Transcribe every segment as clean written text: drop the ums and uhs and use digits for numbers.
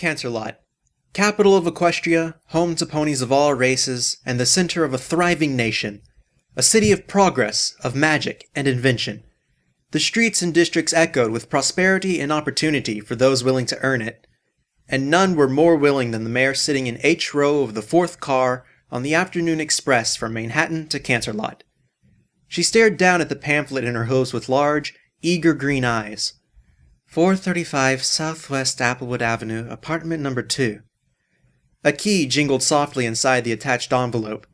Canterlot, capital of Equestria, home to ponies of all races, and the center of a thriving nation. A city of progress, of magic, and invention. The streets and districts echoed with prosperity and opportunity for those willing to earn it. And none were more willing than the mayor sitting in H row of the 4th car on the afternoon express from Manhattan to Canterlot. She stared down at the pamphlet in her hooves with large, eager green eyes. 435 Southwest Applewood Avenue, apartment number 2. A key jingled softly inside the attached envelope.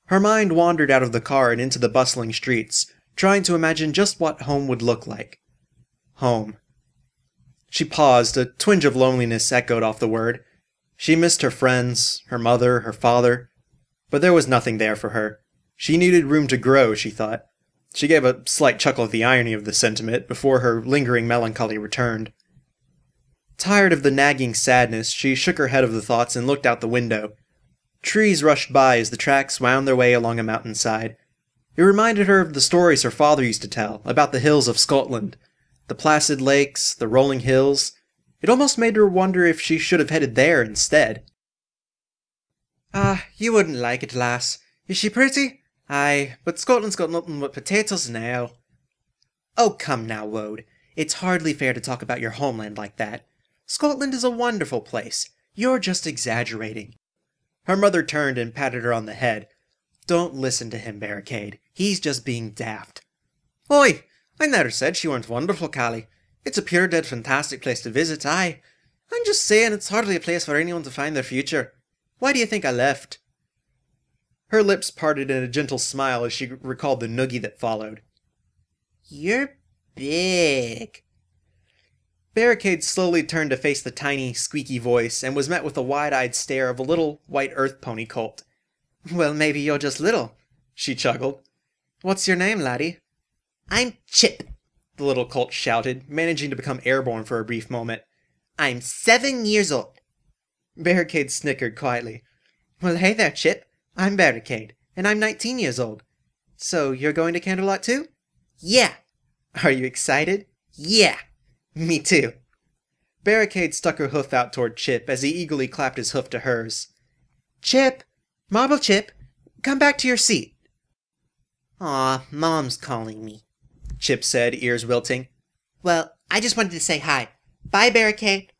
Her mind wandered out of the car and into the bustling streets, trying to imagine just what home would look like. Home. She paused, a twinge of loneliness echoed off the word. She missed her friends, her mother, her father, but there was nothing there for her. She needed room to grow, she thought. She gave a slight chuckle at the irony of the sentiment before her lingering melancholy returned. Tired of the nagging sadness, she shook her head of the thoughts and looked out the window. Trees rushed by as the tracks wound their way along a mountainside. It reminded her of the stories her father used to tell about the hills of Scotland, the placid lakes, the rolling hills. It almost made her wonder if she should have headed there instead. You wouldn't like it, lass. Is she pretty? Aye, but Scotland's got nothing but potatoes and ale. Oh, come now, Wode. It's hardly fair to talk about your homeland like that. Scotland is a wonderful place. You're just exaggerating. Her mother turned and patted her on the head. Don't listen to him, Barricade. He's just being daft. Oi! I never said she weren't wonderful, Callie. It's a pure dead fantastic place to visit, aye. I'm just saying it's hardly a place for anyone to find their future. Why do you think I left? Her lips parted in a gentle smile as she recalled the noogie that followed. You're big. Barricade slowly turned to face the tiny, squeaky voice and was met with a wide-eyed stare of a little white earth pony colt. Well, maybe you're just little, she chuckled. What's your name, laddie? I'm Chip, the little colt shouted, managing to become airborne for a brief moment. I'm 7 years old. Barricade snickered quietly. Well, hey there, Chip. I'm Barricade, and I'm 19 years old. So you're going to Canterlot too? Yeah. Are you excited? Yeah. Me too. Barricade stuck her hoof out toward Chip as he eagerly clapped his hoof to hers. Chip! Marble Chip! Come back to your seat. Aw, Mom's calling me, Chip said, ears wilting. Well, I just wanted to say hi. Bye, Barricade.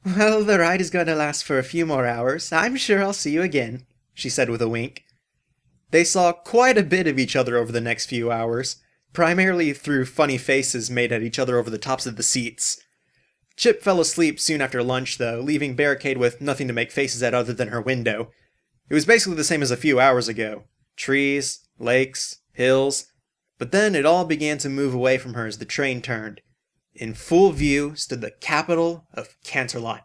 Well, the ride is going to last for a few more hours. I'm sure I'll see you again, she said with a wink. They saw quite a bit of each other over the next few hours, primarily through funny faces made at each other over the tops of the seats. Chip fell asleep soon after lunch, though, leaving Barricade with nothing to make faces at other than her window. It was basically the same as a few hours ago. Trees, lakes, hills. But then it all began to move away from her as the train turned. In full view stood the capital of Canterlot.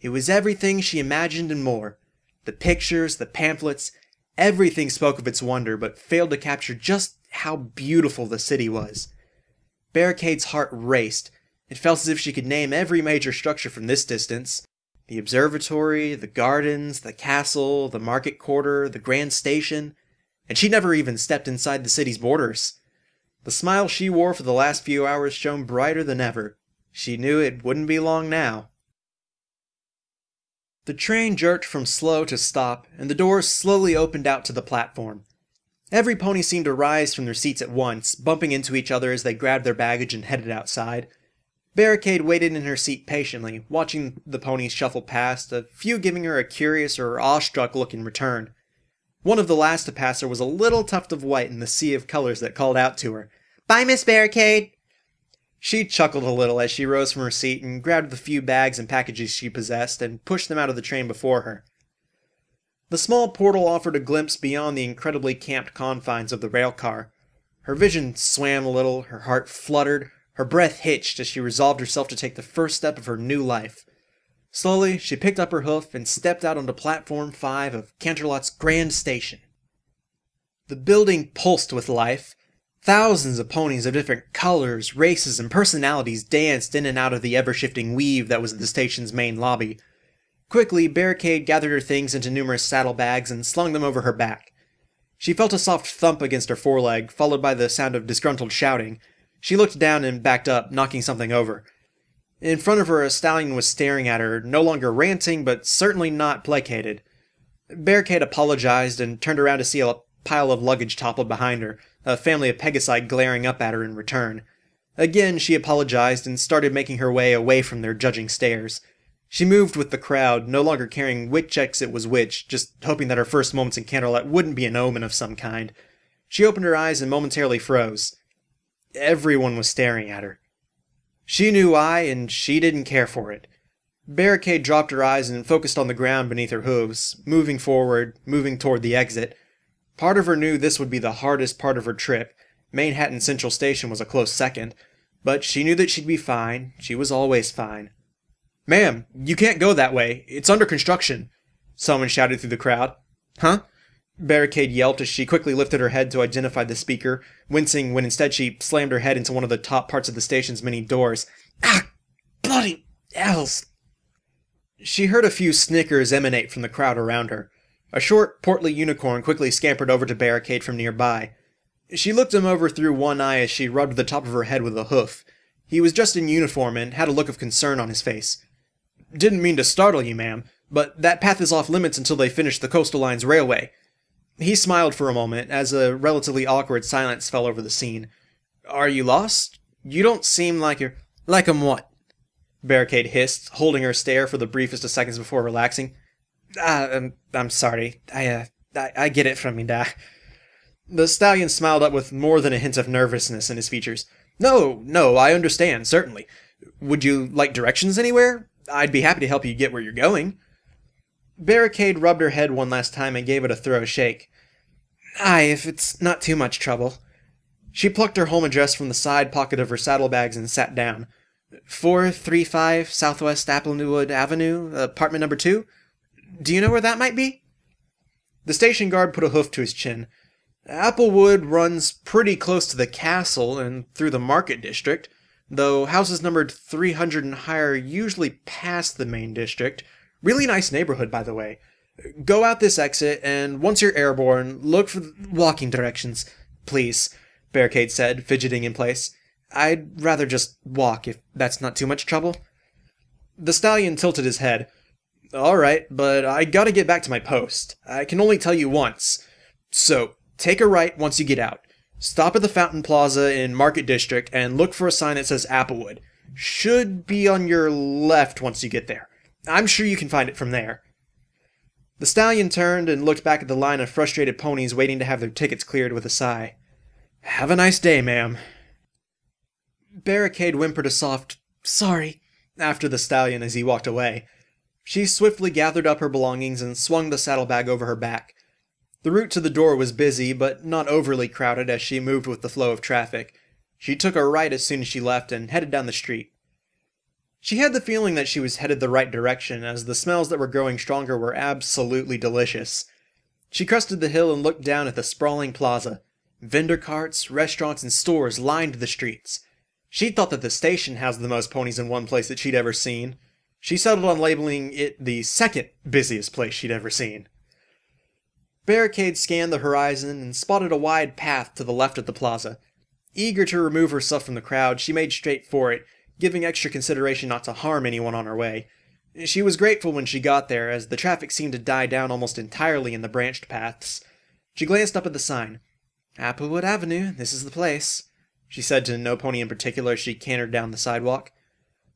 It was everything she imagined and more. The pictures, the pamphlets, everything spoke of its wonder, but failed to capture just how beautiful the city was. Barricade's heart raced. It felt as if she could name every major structure from this distance. The observatory, the gardens, the castle, the market quarter, the grand station, and she never even stepped inside the city's borders. The smile she wore for the last few hours shone brighter than ever. She knew it wouldn't be long now. The train jerked from slow to stop, and the doors slowly opened out to the platform. Every pony seemed to rise from their seats at once, bumping into each other as they grabbed their baggage and headed outside. Barricade waited in her seat patiently, watching the ponies shuffle past, a few giving her a curious or awestruck look in return. One of the last to pass her was a little tuft of white in the sea of colors that called out to her, "Bye, Miss Barricade!" She chuckled a little as she rose from her seat and grabbed the few bags and packages she possessed and pushed them out of the train before her. The small portal offered a glimpse beyond the incredibly camped confines of the railcar. Her vision swam a little, her heart fluttered, her breath hitched as she resolved herself to take the first step of her new life. Slowly, she picked up her hoof and stepped out onto Platform 5 of Canterlot's Grand Station. The building pulsed with life. Thousands of ponies of different colors, races, and personalities danced in and out of the ever-shifting weave that was the station's main lobby. Quickly, Barricade gathered her things into numerous saddlebags and slung them over her back. She felt a soft thump against her foreleg, followed by the sound of disgruntled shouting. She looked down and backed up, knocking something over. In front of her, a stallion was staring at her, no longer ranting, but certainly not placated. Barricade apologized and turned around to see a pile of luggage toppled behind her, a family of Pegasi glaring up at her in return. Again, she apologized and started making her way away from their judging stares. She moved with the crowd, no longer caring which exit was which, just hoping that her first moments in Candlelight wouldn't be an omen of some kind. She opened her eyes and momentarily froze. Everyone was staring at her. She knew why, and she didn't care for it. Barricade dropped her eyes and focused on the ground beneath her hooves, moving forward, moving toward the exit. Part of her knew this would be the hardest part of her trip. Manhattan Central Station was a close second, but she knew that she'd be fine. She was always fine. "Ma'am, you can't go that way. It's under construction," someone shouted through the crowd. "Huh?" Barricade yelped as she quickly lifted her head to identify the speaker, wincing when instead she slammed her head into one of the top parts of the station's many doors. "Ah! Bloody hells!" She heard a few snickers emanate from the crowd around her. A short, portly unicorn quickly scampered over to Barricade from nearby. She looked him over through one eye as she rubbed the top of her head with a hoof. He was just in uniform and had a look of concern on his face. "Didn't mean to startle you, ma'am, but that path is off limits until they finish the Coastal Line's railway." He smiled for a moment as a relatively awkward silence fell over the scene. "Are you lost? You don't seem like you're—" "Like I'm what?" Barricade hissed, holding her stare for the briefest of seconds before relaxing. I'm sorry. I get it from me, da." The stallion smiled up with more than a hint of nervousness in his features. No, I understand, certainly. Would you like directions anywhere? I'd be happy to help you get where you're going." Barricade rubbed her head one last time and gave it a thorough shake. "Aye, if it's not too much trouble." She plucked her home address from the side pocket of her saddlebags and sat down. 435 Southwest Applewood Avenue, apartment number 2? Do you know where that might be?" The station guard put a hoof to his chin. "Applewood runs pretty close to the castle and through the market district, though houses numbered 300 and higher usually pass the main district. Really nice neighborhood, by the way. Go out this exit, and once you're airborne, look for the walking directions. Please," Barricade said, fidgeting in place. "I'd rather just walk, if that's not too much trouble." The stallion tilted his head. "All right, but I gotta get back to my post. I can only tell you once. So, take a right once you get out. Stop at the Fountain Plaza in Market District and look for a sign that says Applewood. Should be on your left once you get there. I'm sure you can find it from there." The stallion turned and looked back at the line of frustrated ponies waiting to have their tickets cleared with a sigh. "Have a nice day, ma'am." Barricade whimpered a soft, "Sorry," after the stallion as he walked away. She swiftly gathered up her belongings and swung the saddlebag over her back. The route to the door was busy, but not overly crowded as she moved with the flow of traffic. She took a right as soon as she left and headed down the street. She had the feeling that she was headed the right direction, as the smells that were growing stronger were absolutely delicious. She crested the hill and looked down at the sprawling plaza. Vendor carts, restaurants, and stores lined the streets. She thought that the station housed the most ponies in one place that she'd ever seen. She settled on labeling it the second busiest place she'd ever seen. Barricade scanned the horizon and spotted a wide path to the left of the plaza. Eager to remove herself from the crowd, she made straight for it, giving extra consideration not to harm anyone on her way. She was grateful when she got there, as the traffic seemed to die down almost entirely in the branched paths. She glanced up at the sign. "Applewood Avenue, this is the place," she said to no pony in particular as she cantered down the sidewalk.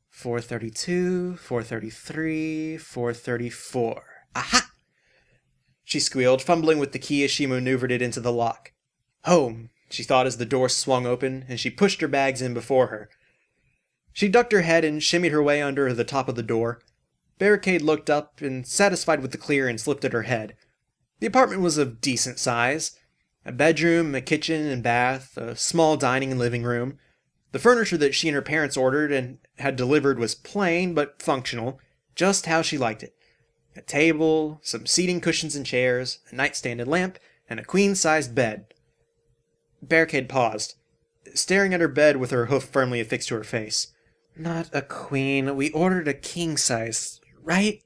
432, 433, 434. Aha! She squealed, fumbling with the key as she maneuvered it into the lock. Home, she thought as the door swung open, and she pushed her bags in before her. She ducked her head and shimmied her way under the top of the door. Barricade looked up, and satisfied with the clearance, lifted her head. The apartment was of decent size. A bedroom, a kitchen and bath, a small dining and living room. The furniture that she and her parents ordered and had delivered was plain but functional, just how she liked it. A table, some seating cushions and chairs, a nightstand and lamp, and a queen-sized bed. Barricade paused, staring at her bed with her hoof firmly affixed to her face. "Not a queen, we ordered a king-size, right?"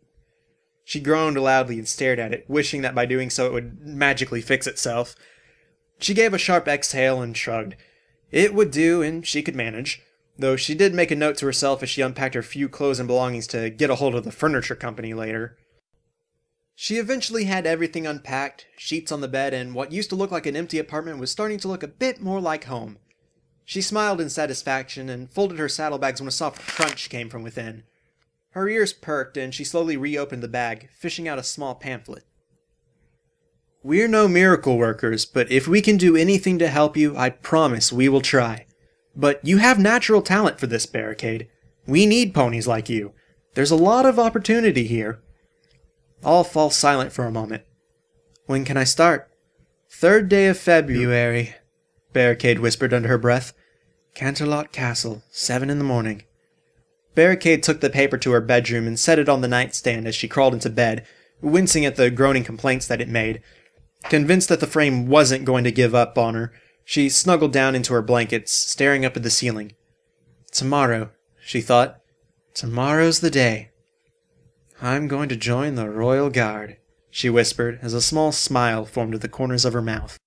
She groaned loudly and stared at it, wishing that by doing so it would magically fix itself. She gave a sharp exhale and shrugged. It would do, and she could manage. though she did make a note to herself as she unpacked her few clothes and belongings to get a hold of the furniture company later. She eventually had everything unpacked, sheets on the bed, and what used to look like an empty apartment was starting to look a bit more like home. She smiled in satisfaction and folded her saddlebags when a soft crunch came from within. Her ears perked and she slowly reopened the bag, fishing out a small pamphlet. "We're no miracle workers, but if we can do anything to help you, I promise we will try. But you have natural talent for this, Barricade. We need ponies like you. There's a lot of opportunity here." All fall silent for a moment. "When can I start?" "3rd day of February," Barricade whispered under her breath. "Canterlot Castle, 7 in the morning." Barricade took the paper to her bedroom and set it on the nightstand as she crawled into bed, wincing at the groaning complaints that it made. Convinced that the frame wasn't going to give up on her, she snuggled down into her blankets, staring up at the ceiling. "Tomorrow," she thought. "Tomorrow's the day. I'm going to join the Royal Guard," she whispered as a small smile formed at the corners of her mouth.